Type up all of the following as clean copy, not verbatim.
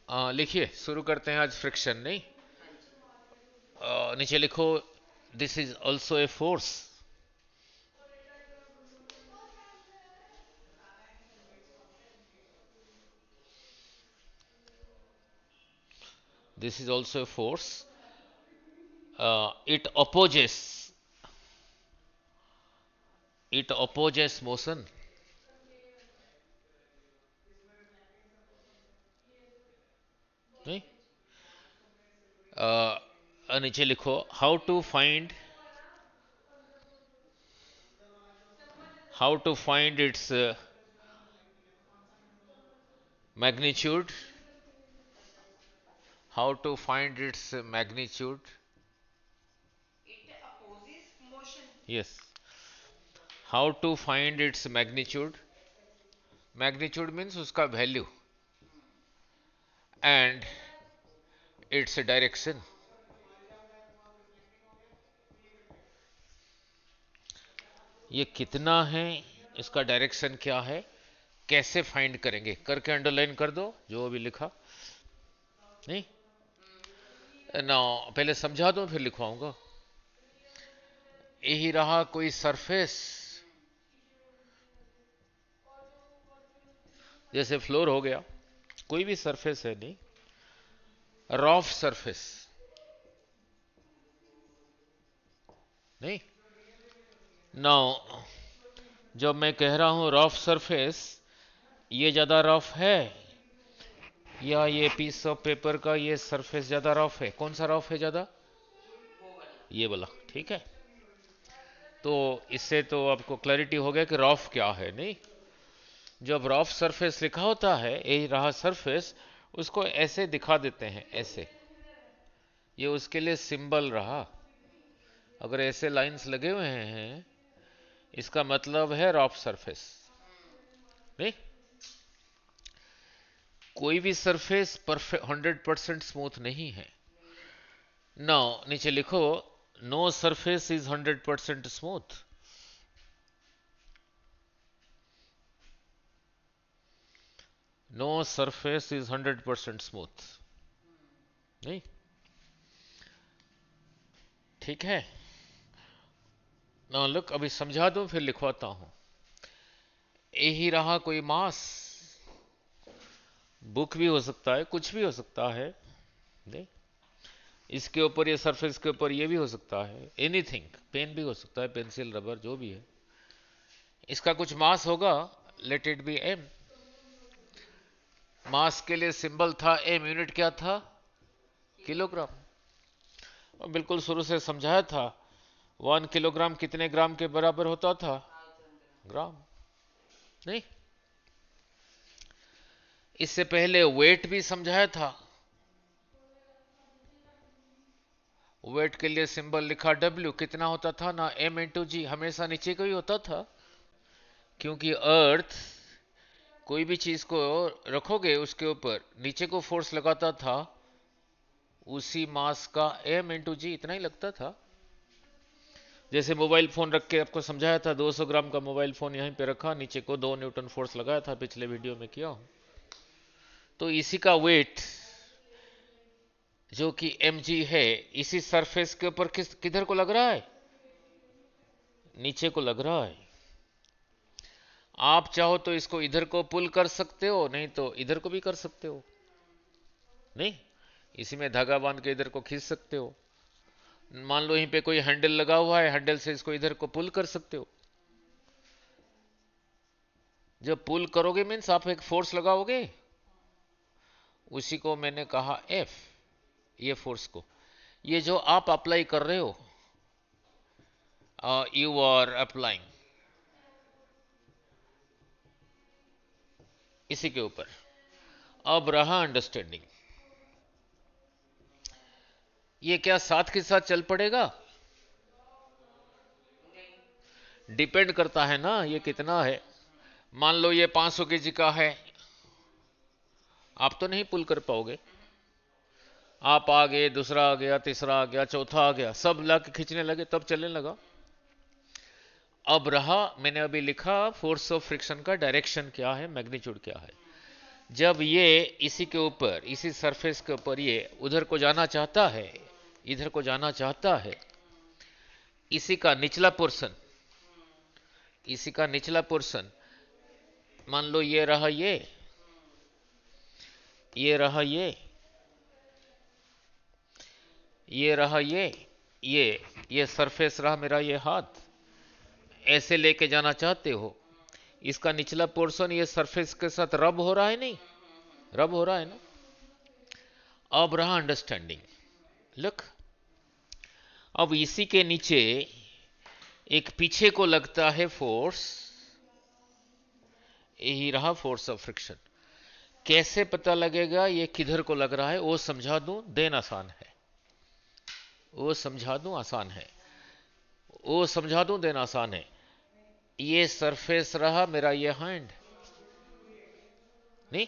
लिखिए, शुरू करते हैं आज फ्रिक्शन। नहीं, नीचे लिखो, this is also a force. This is also a force. It opposes it opposes motion। नहीं, नीचे लिखो, how to find its magnitude how to find its magnitude। yes, how to find its magnitude means उसका value and its direction. ये कितना है, इसका direction क्या है, कैसे फाइंड करेंगे, करके अंडरलाइन कर दो जो अभी लिखा। नहीं ना, पहले समझा दो फिर लिखवाऊंगा। यही रहा कोई सरफेस, जैसे फ्लोर हो गया, कोई भी सरफेस है। नहीं, रफ सरफेस। नहीं, नाउ जब मैं कह रहा हूं रफ सरफेस, ये ज्यादा रफ है या ये पीस ऑफ पेपर का ये सरफेस ज्यादा रफ है? कौन सा रफ है ज्यादा? ये वाला, ठीक है। तो इससे तो आपको क्लैरिटी हो गया कि रफ क्या है। नहीं, जब रफ सरफेस लिखा होता है, यही रहा सरफेस, उसको ऐसे दिखा देते हैं, ऐसे। ये उसके लिए सिंबल रहा। अगर ऐसे लाइंस लगे हुए हैं, इसका मतलब है रफ सरफेस। नहीं, कोई भी सरफेस परफेक्ट 100% स्मूथ नहीं है। नाउ नीचे लिखो, no surface is 100% smooth. No surface is 100% smooth. नहीं, ठीक है। ना लुक, अभी समझा दूं फिर लिखवाता हूं। यही रहा कोई मास, बुक भी हो सकता है, कुछ भी हो सकता है। नहीं, इसके ऊपर, ये सरफेस के ऊपर ये भी हो सकता है, एनीथिंग। पेन भी हो सकता है, पेंसिल, रबर, जो भी है। इसका कुछ मास होगा, लेट इट बी एम। मास के लिए सिंबल था एम, यूनिट क्या था? किलोग्राम। और बिल्कुल शुरू से समझाया था, 1 किलोग्राम कितने ग्राम के बराबर होता था? ग्राम। नहीं, इससे पहले वेट भी समझाया था। वेट के लिए सिंबल लिखा डब्ल्यू, कितना होता था ना? एम इंटू जी, हमेशा नीचे को ही होता था, क्योंकि अर्थ, कोई भी चीज को रखोगे उसके ऊपर, नीचे को फोर्स लगाता था, उसी मास का एम इंटू जी, इतना ही लगता था। जैसे मोबाइल फोन रख के आपको समझाया था, 200 ग्राम का मोबाइल फोन यहीं पे रखा, नीचे को 2 न्यूटन फोर्स लगाया था, पिछले वीडियो में किया हूं। तो इसी का वेट जो कि mg है, इसी सरफेस के ऊपर किधर को लग रहा है? नीचे को लग रहा है। आप चाहो तो इसको इधर को पुल कर सकते हो, नहीं तो इधर को भी कर सकते हो। नहीं, इसी में धागा बांध के इधर को खींच सकते हो। मान लो यहीं पे कोई हैंडल लगा हुआ है, हैंडल से इसको इधर को पुल कर सकते हो। जब पुल करोगे मीन्स आप एक फोर्स लगाओगे, उसी को मैंने कहा एफ। ये फोर्स को, ये जो आप अप्लाई कर रहे हो, यू आर अप्लाइंग, इसी के ऊपर। अब रहा अंडरस्टैंडिंग, ये क्या साथ के साथ चल पड़ेगा? डिपेंड करता है ना, ये कितना है। मान लो ये 500 केजी का है, आप तो नहीं पुल कर पाओगे। आप आ गए, दूसरा आ गया, तीसरा आ गया, चौथा आ गया, सब ला के खींचने लगे, तब चलने लगा। अब रहा, मैंने अभी लिखा फोर्स ऑफ फ्रिक्शन का डायरेक्शन क्या है, मैग्नीट्यूड क्या है। जब ये इसी के ऊपर, इसी सरफेस के ऊपर ये उधर को जाना चाहता है, इधर को जाना चाहता है, इसी का निचला पोर्शन, इसी का निचला पोर्शन, मान लो ये रहा ये रहा ये रहा ये सरफेस रहा मेरा, ये हाथ ऐसे लेके जाना चाहते हो, इसका निचला पोर्शन ये सरफेस के साथ रब हो रहा है, नहीं रब हो रहा है ना। अब रहा अंडरस्टैंडिंग, लुक, अब इसी के नीचे एक पीछे को लगता है फोर्स, यही रहा फोर्स ऑफ फ्रिक्शन। कैसे पता लगेगा ये किधर को लग रहा है, वो समझा दूं, देन आसान है, वो समझा दूं आसान है, वो समझा दूं देन आसान है। ये सरफेस रहा मेरा, ये हैंड, नहीं,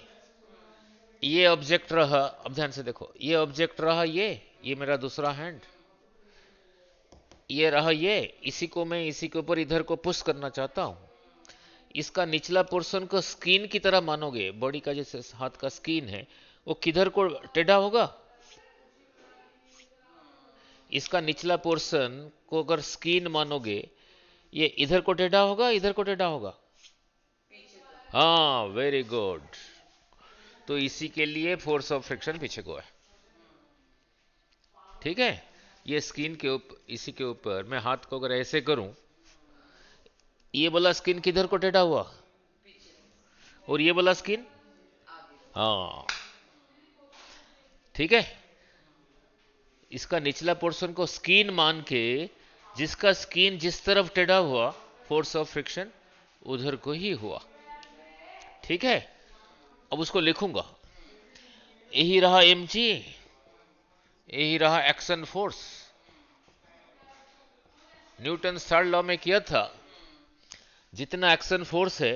ये ऑब्जेक्ट रहा, अब ध्यान से देखो, ये ऑब्जेक्ट रहा, ये मेरा दूसरा हैंड, ये रहा ये, इसी को मैं इसी के ऊपर इधर को पुश करना चाहता हूं। इसका निचला पोर्शन को स्किन की तरह मानोगे, बॉडी का जैसे हाथ का स्किन है, वो किधर को टेढ़ा होगा, इसका निचला पोर्शन को अगर स्किन मानोगे, ये इधर को टेढ़ा होगा, इधर को टेढ़ा होगा, हाँ वेरी गुड। तो इसी के लिए फोर्स ऑफ फ्रिक्शन पीछे को है, ठीक है। ये स्किन के ऊपर, इसी के ऊपर मैं हाथ को अगर ऐसे करूं, ये वाला स्किन किधर को टेढ़ा हुआ, और ये वाला स्किन, हाँ ठीक है। इसका निचला पोर्शन को स्किन मान के, जिसका स्किन जिस तरफ टेढ़ा हुआ, फोर्स ऑफ फ्रिक्शन उधर को ही हुआ, ठीक है। अब उसको लिखूंगा, यही रहा एम जी, यही रहा action force. Newton third law में किया था, जितना एक्शन फोर्स है,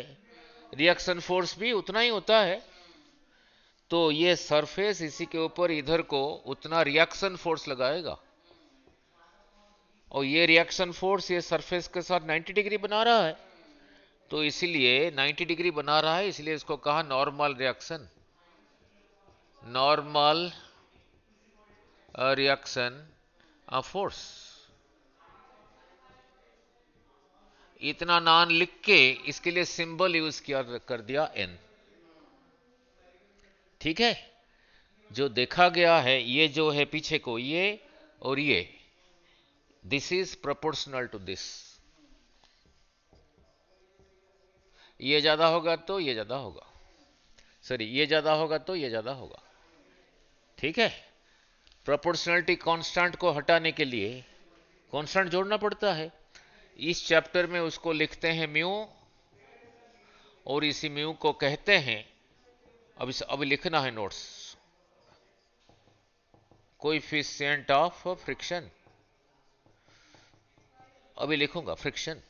रिएक्शन फोर्स भी उतना ही होता है। तो ये सरफेस इसी के ऊपर इधर को उतना रिएक्शन फोर्स लगाएगा, और ये रिएक्शन फोर्स ये सरफेस के साथ 90 डिग्री बना रहा है, तो इसीलिए 90 डिग्री बना रहा है, इसलिए इसको कहा normal reaction, normal reaction force. इतना नाम लिख के इसके लिए सिंबल यूज किया, कर दिया एन, ठीक है। जो देखा गया है, ये जो है पीछे को ये और ये, this is proportional to this, ये ज्यादा होगा तो ये ज्यादा होगा, सॉरी ये ज्यादा होगा तो ये ज्यादा होगा, ठीक है। प्रोपोर्शनलिटी कांस्टेंट को हटाने के लिए कांस्टेंट जोड़ना पड़ता है। इस चैप्टर में उसको लिखते हैं म्यू, और इसी म्यू को कहते हैं, अब लिखना है नोट्स, कोएफिशिएंट ऑफ फ्रिक्शन, अभी लिखूंगा फ्रिक्शन।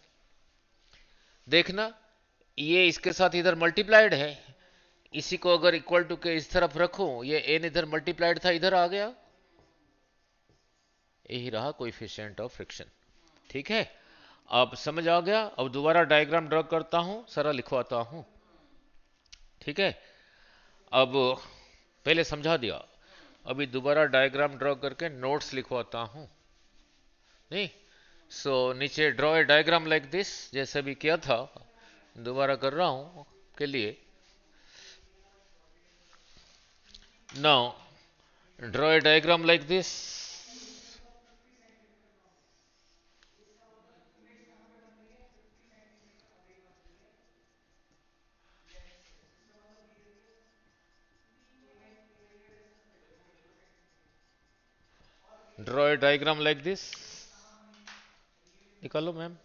देखना, ये इसके साथ इधर मल्टीप्लाइड है, इसी को अगर इक्वल टू के इस तरफ रखूं, ये एन इधर मल्टीप्लाइड था, इधर आ गया, यही रहा कोएफिशिएंट ऑफ फ्रिक्शन, ठीक है। अब समझ आ गया। अब दोबारा डायग्राम ड्रॉ करता हूं, सारा लिखवाता हूं, ठीक है। अब पहले समझा दिया, अभी दोबारा डायग्राम ड्रॉ करके नोट्स लिखवाता हूं, नहीं। सो नीचे draw a diagram like this, जैसे भी किया था, दोबारा कर रहा हूं के लिए। Now draw a diagram like this, draw a diagram like this, निकालो ma'am.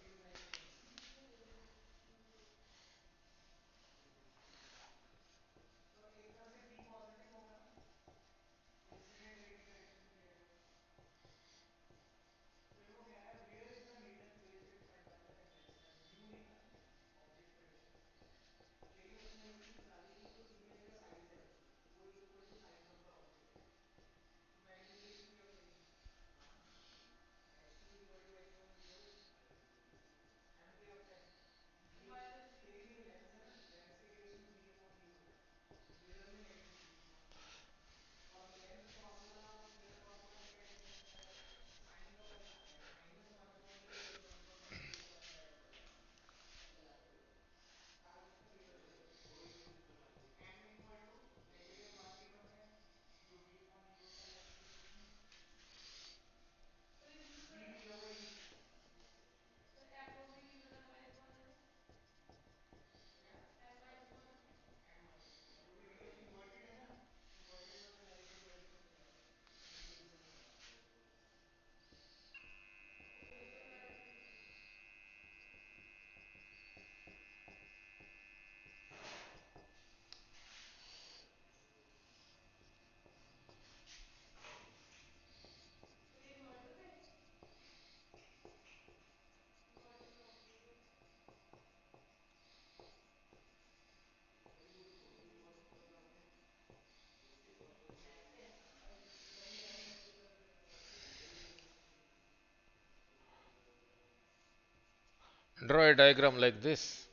Draw a diagram like this.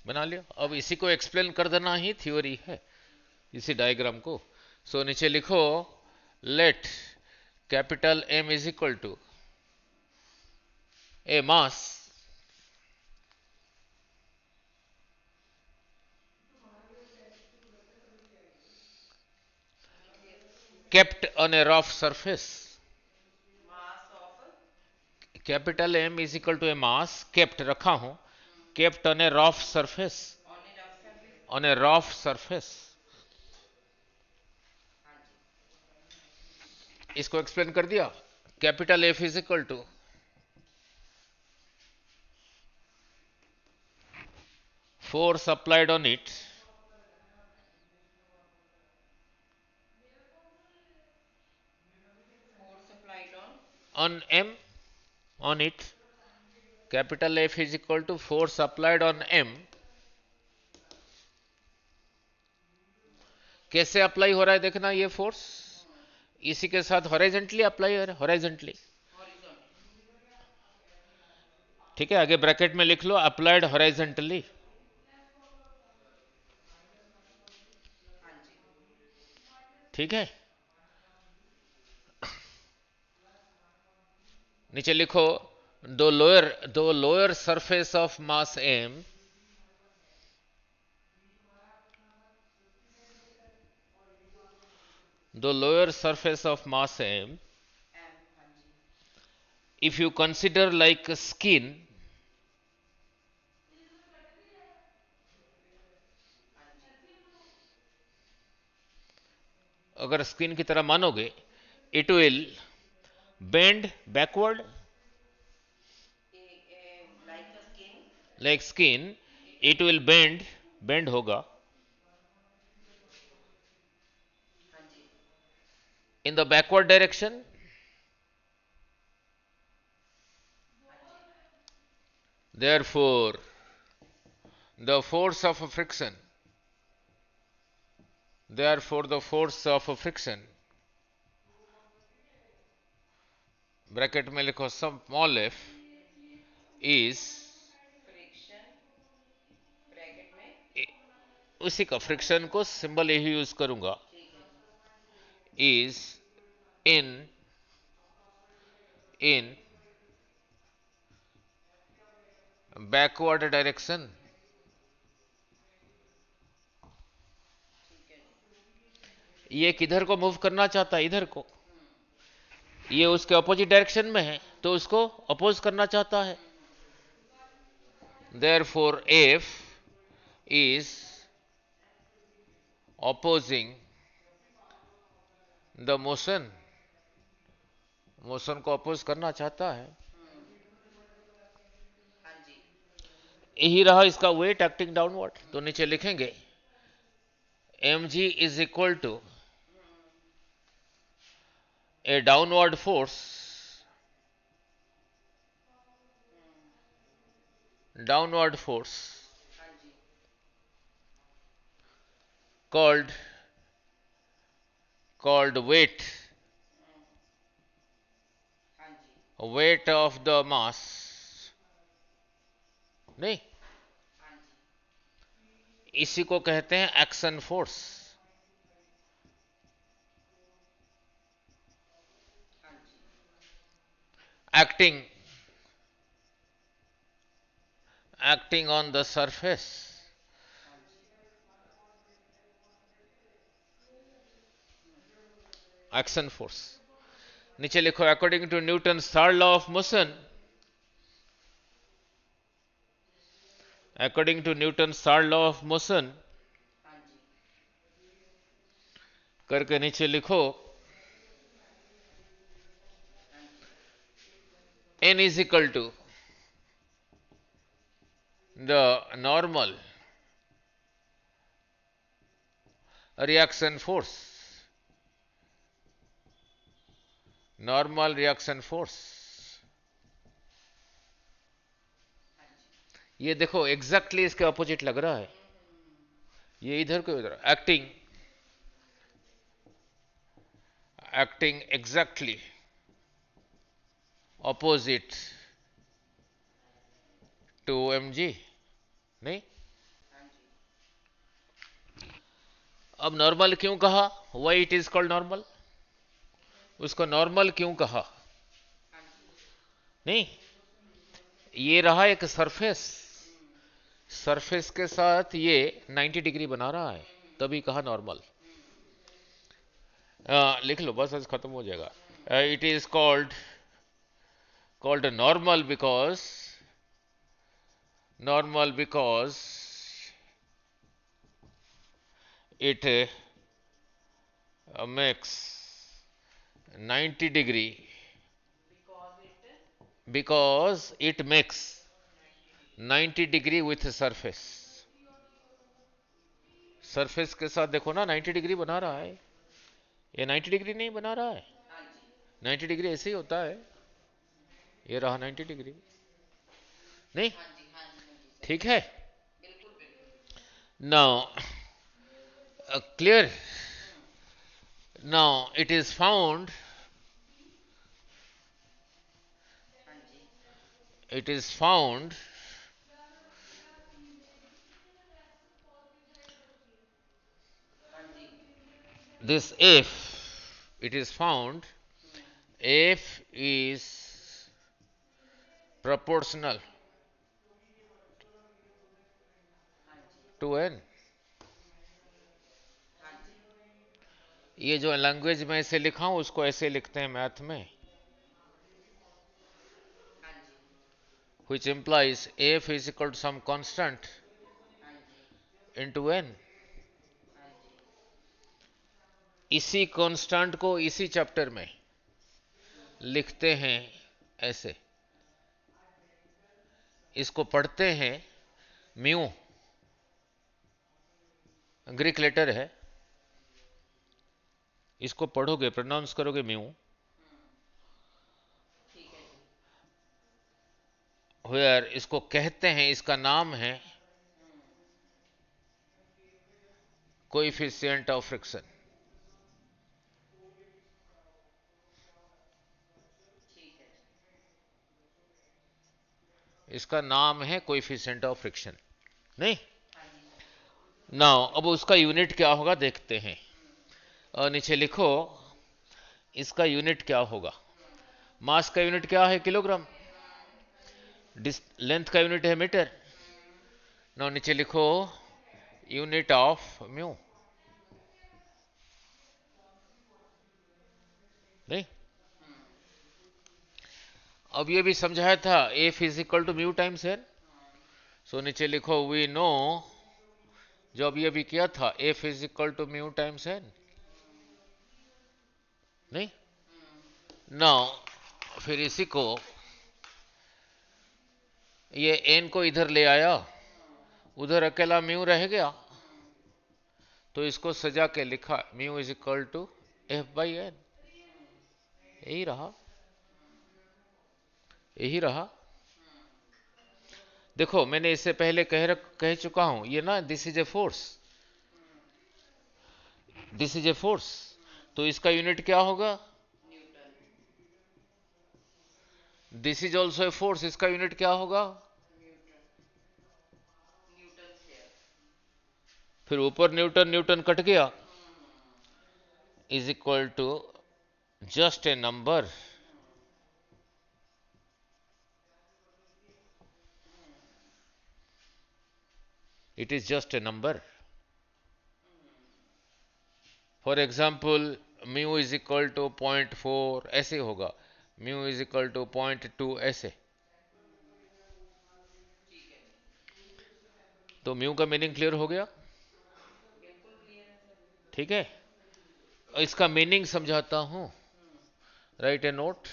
बना लिया। अब इसी को एक्सप्लेन कर देना ही थ्योरी है, इसी डायग्राम को। सो नीचे लिखो, let capital M is equal to a mass kept on a rough surface. Capital M is equal to a mass kept रखा हूं, kept on a rough surface, on a rough surface. इसको explain कर दिया। Capital F is equal to force applied on it on M, on it. Capital F is equal to force applied on M। कैसे apply हो रहा है देखना, ये force इसी के साथ हॉरिजॉन्टली अप्लाई हो रहा है, हॉरिजॉन्टली। ठीक है, आगे ब्रैकेट में लिख लो अप्लाइड हॉरिजॉन्टली। ठीक है, नीचे लिखो, दो lower surface of mass M, the lower surface of mass M, if you consider like skin, अगर स्किन की तरह मानोगे, it will bend backward like skin, it will bend होगा in the backward direction, therefore the force of friction, therefore the force of friction, bracket में लिखो small f is, उसी का friction को सिंबल यही यूज करूंगा, is in backward direction. ये किधर को मूव करना चाहता है, इधर को, ये उसके अपोजिट डायरेक्शन में है तो उसको अपोज करना चाहता है। Therefore F is opposing the motion, motion को अपोज करना चाहता है। यही रहा इसका वेट एक्टिंग डाउनवर्ड। तो नीचे लिखेंगे mg is equal to a downward force, downward force called weight of the mass, नहीं, इसी को कहते हैं action force. Acting on the surface, action force. नीचे लिखो according to Newton third law of motion, according to Newton third law of motion करके नीचे लिखो n is equal to the normal reaction force, normal reaction force, ये देखो exactly इसके opposite लग रहा है, ये इधर को इधर acting, acting exactly opposite to mg, नहीं? अब नॉर्मल क्यों कहा, why it is called normal, उसको नॉर्मल क्यों कहा? नहीं, ये रहा एक सरफेस, सरफेस के साथ ये 90 डिग्री बना रहा है, तभी कहा नॉर्मल। लिख लो बस, आज खत्म हो जाएगा। It is called normal because it makes 90 degree, because it makes 90 degree with surface, surface के साथ देखो ना 90 डिग्री बना रहा है, ये 90 डिग्री नहीं बना रहा है, 90 डिग्री ऐसे ही होता है, ये रहा 90 डिग्री, नहीं? ठीक है, now clear, now it is found, it is found this if, it is found f is proportional to n, ये जो लैंग्वेज में ऐसे लिखा हूं उसको ऐसे लिखते हैं मैथ में, which implies f is equal to some constant into n, इसी कांस्टेंट को इसी चैप्टर में लिखते हैं ऐसे, इसको पढ़ते हैं म्यू, ग्रीक लेटर है, इसको पढ़ोगे प्रोनाउंस करोगे म्यू, वेयर इसको कहते हैं, इसका नाम है कोएफिशिएंट ऑफ फ्रिक्शन, इसका नाम है कोएफिशिएंट ऑफ फ्रिक्शन, नहीं? नाउ अब उसका यूनिट क्या होगा देखते हैं, और नीचे लिखो इसका यूनिट क्या होगा, मास का यूनिट क्या है किलोग्राम, लेंथ का यूनिट है मीटर, नाउ नीचे लिखो यूनिट ऑफ म्यू, नहीं? अब ये भी समझाया था F is equal to mu times N, so नीचे लिखो वी नो, जो अब ये भी किया था F is equal to mu times N, नहीं? नाउ फिर इसी को, ये एन को इधर ले आया, उधर अकेला म्यू रह गया, तो इसको सजा के लिखा mu is equal to F by N, यही रहा, यही रहा। देखो मैंने इससे पहले कह चुका हूं, ये ना this is a force, this is a force, तो इसका यूनिट क्या होगा, this is also a force, इसका यूनिट क्या होगा, फिर ऊपर न्यूटन, न्यूटन कट गया, is equal to just a number, it is just a number. For example mu is equal to 0.4 ऐसे होगा, म्यू इज इक्वल टू 0.2 ऐसे, तो म्यू का मीनिंग क्लियर हो गया, ठीक है? इसका मीनिंग समझाता हूं, राइट ए नोट,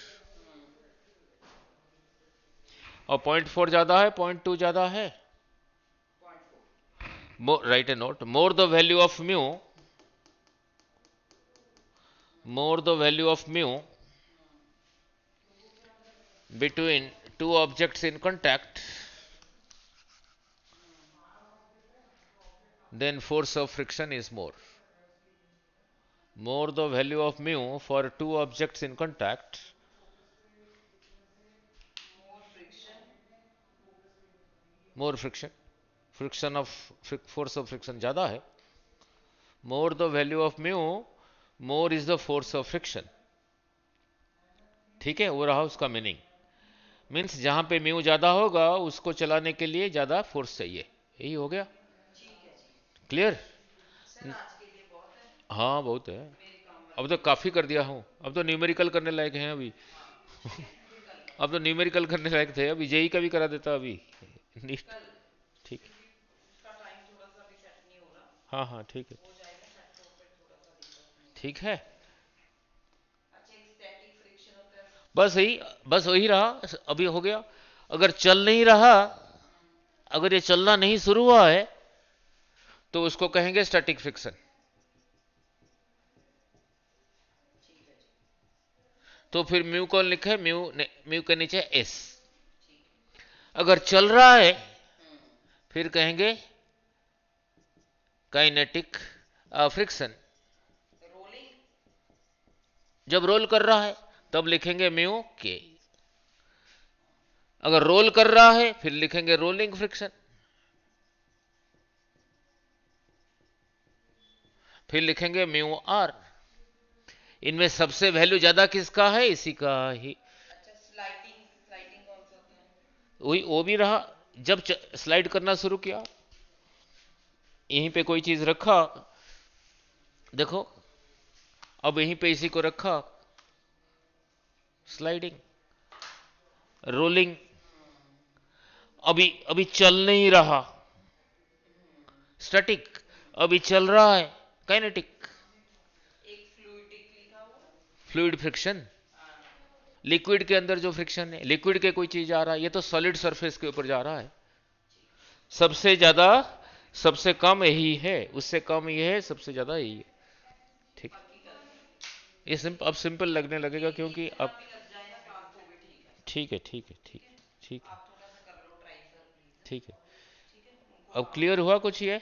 और 0.4 ज्यादा है 0.2 ज्यादा है, write a note. More the value of mu, more the value of mu between two objects in contact, then force of friction is more. More the value of mu for two objects in contact, more friction. Friction of force of friction ज्यादा है. More the value of mu, more is the force of friction. ठीक है, वो रहा उसका meaning. Means जहां पे mu ज्यादा होगा उसको चलाने के लिए ज्यादा फोर्स चाहिए. यही हो गया. क्लियर? हाँ बहुत है. अब तो काफी कर दिया हूं. अब तो न्यूमेरिकल करने लायक हैं अभी. अब तो न्यूमेरिकल करने लायक थे. अभी जेई का भी करा देता अभी. ठीक. हाँ हाँ ठीक है. ठीक है. बस वही रहा. अभी हो गया. अगर चल नहीं रहा, अगर ये चलना नहीं शुरू हुआ है तो उसको कहेंगे स्टैटिक फ्रिक्शन. तो फिर म्यू कौन लिखे? म्यू के नीचे एस. अगर चल रहा है फिर कहेंगे काइनेटिक फ्रिक्शन. जब रोल कर रहा है तब लिखेंगे म्यू के. अगर रोल कर रहा है फिर लिखेंगे रोलिंग फ्रिक्शन. फिर लिखेंगे म्यू आर. इनमें सबसे वैल्यू ज्यादा किसका है? इसी का ही. वही वो भी रहा. जब स्लाइड करना शुरू किया, यहीं पे कोई चीज रखा, देखो अब यहीं पे इसी को रखा, स्लाइडिंग, रोलिंग. अभी अभी चल नहीं रहा, स्टैटिक. अभी चल रहा है, काइनेटिक. Fluid friction. लिक्विड के अंदर जो फ्रिक्शन है, लिक्विड के कोई चीज आ रहा है, ये तो सॉलिड सरफेस के ऊपर जा रहा है. सबसे ज्यादा, सबसे कम यही है, उससे कम ये है, सबसे ज्यादा यही है. ठीक. ये अब सिंपल लगने लगेगा क्योंकि अब ठीक है ठीक है ठीक ठीक है ठीक है. अब क्लियर हुआ कुछ ये?